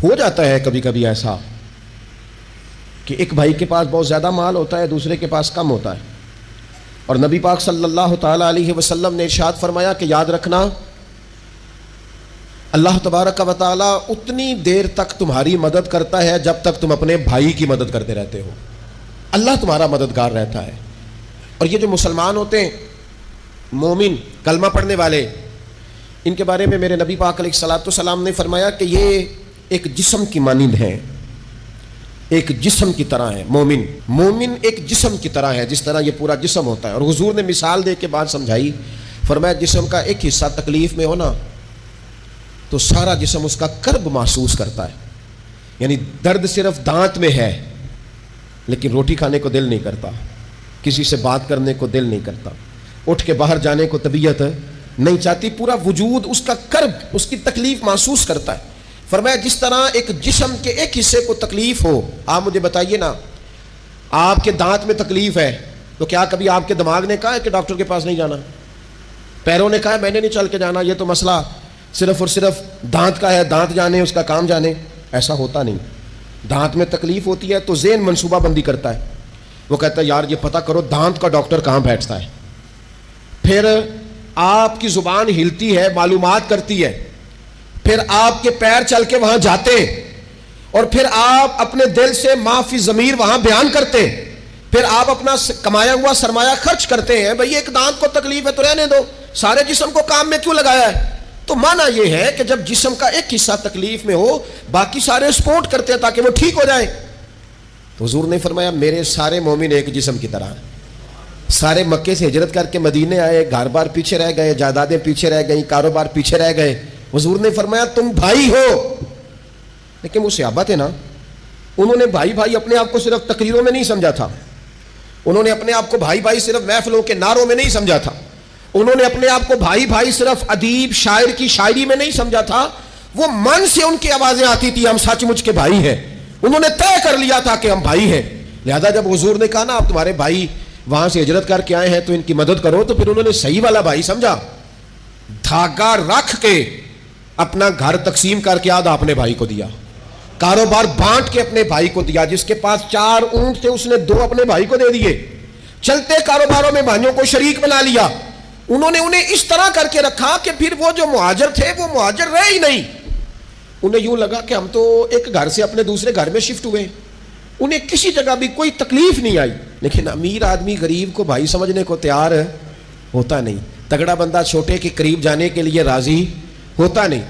ہو جاتا ہے کبھی کبھی ایسا کہ ایک بھائی کے پاس بہت زیادہ مال ہوتا ہے، دوسرے کے پاس کم ہوتا ہے، اور نبی پاک صلی اللہ تعالیٰ علیہ وسلم نے ارشاد فرمایا کہ یاد رکھنا اللہ تبارک و تعالیٰ اتنی دیر تک تمہاری مدد کرتا ہے جب تک تم اپنے بھائی کی مدد کرتے رہتے ہو۔ اللہ تمہارا مددگار رہتا ہے۔ اور یہ جو مسلمان ہوتے ہیں، مومن، کلمہ پڑھنے والے، ان کے بارے میں میرے نبی پاک علیہ الصلوۃ والسلام نے فرمایا کہ یہ ایک جسم کی مانند ہیں، ایک جسم کی طرح ہے۔ مومن ایک جسم کی طرح ہے، جس طرح یہ پورا جسم ہوتا ہے۔ اور حضور نے مثال دے کے بات سمجھائی، فرمایا جسم کا ایک حصہ تکلیف میں ہونا تو سارا جسم اس کا کرب محسوس کرتا ہے، یعنی درد صرف دانت میں ہے لیکن روٹی کھانے کو دل نہیں کرتا، کسی سے بات کرنے کو دل نہیں کرتا، اٹھ کے باہر جانے کو طبیعت نہیں چاہتی، پورا وجود اس کا کرب، اس کی تکلیف محسوس کرتا ہے۔ فرمایا جس طرح ایک جسم کے ایک حصے کو تکلیف ہو، آپ مجھے بتائیے نا، آپ کے دانت میں تکلیف ہے تو کیا کبھی آپ کے دماغ نے کہا ہے کہ ڈاکٹر کے پاس نہیں جانا؟ پیروں نے کہا ہے میں نے نہیں چل کے جانا، یہ تو مسئلہ صرف اور صرف دانت کا ہے، دانت جانے، اس کا کام جانے؟ ایسا ہوتا نہیں۔ دانت میں تکلیف ہوتی ہے تو ذہن منصوبہ بندی کرتا ہے، وہ کہتا ہے یار یہ پتہ کرو دانت کا ڈاکٹر کہاں بیٹھتا ہے، پھر آپ کی زبان ہلتی ہے، معلومات کرتی ہے، پھر آپ کے پیر چل کے وہاں جاتے ہیں، اور پھر آپ اپنے دل سے ما فی ضمیر وہاں بیان کرتے ہیں، پھر آپ اپنا کمایا ہوا سرمایہ خرچ کرتے ہیں۔ بھئی ایک دانت کو تکلیف ہے تو رہنے دو، سارے جسم کو کام میں کیوں لگایا ہے؟ تو معنی یہ ہے کہ جب جسم کا ایک حصہ تکلیف میں ہو، باقی سارے سپورٹ کرتے ہیں تاکہ وہ ٹھیک ہو جائیں۔ تو حضور نے فرمایا میرے سارے مومن ایک جسم کی طرح ہیں۔ سارے مکے سے ہجرت کر کے مدینے آئے، گھر بار پیچھے رہ گئے، جائیدادیں پیچھے رہ گئیں، کاروبار پیچھے رہ گئے، حضور نے فرمایا تم بھائی ہو۔ لیکن وہ صحابہ تھے نا، انہوں نے بھائی بھائی اپنے آپ کو صرف تقریروں میں نہیں سمجھا تھا، انہوں نے اپنے آپ کو بھائی بھائی صرف محفلوں کے نعروں میں نہیں سمجھا تھا، انہوں نے اپنے آپ کو بھائی بھائی صرف ادیب شاعر کی شاعری میں نہیں سمجھا تھا، وہ من سے ان کی آوازیں آتی تھی ہم سچ مچ کے بھائی ہیں، انہوں نے طے کر لیا تھا کہ ہم بھائی ہیں۔ لہذا جب حضور نے کہا نا آپ تمہارے بھائی وہاں سے ہجرت کر کے آئے ہیں تو ان کی مدد کرو، تو پھر انہوں نے صحیح والا بھائی سمجھا، دھاگا رکھ کے اپنا گھر تقسیم کر کے آدھا اپنے بھائی کو دیا، کاروبار بانٹ کے اپنے بھائی کو دیا، جس کے پاس 4 اونٹ تھے اس نے 2 اپنے بھائی کو دے دیے، چلتے کاروباروں میں بھائیوں کو شریک بنا لیا۔ انہوں نے انہیں اس طرح کر کے رکھا کہ پھر وہ جو مہاجر تھے وہ مہاجر رہے ہی نہیں، انہیں یوں لگا کہ ہم تو ایک گھر سے اپنے دوسرے گھر میں شفٹ ہوئے، انہیں کسی جگہ بھی کوئی تکلیف نہیں آئی۔ لیکن امیر آدمی غریب کو بھائی سمجھنے کو تیار ہوتا نہیں، تگڑا بندہ چھوٹے کے قریب جانے کے لیے راضی ہوتا نہیں۔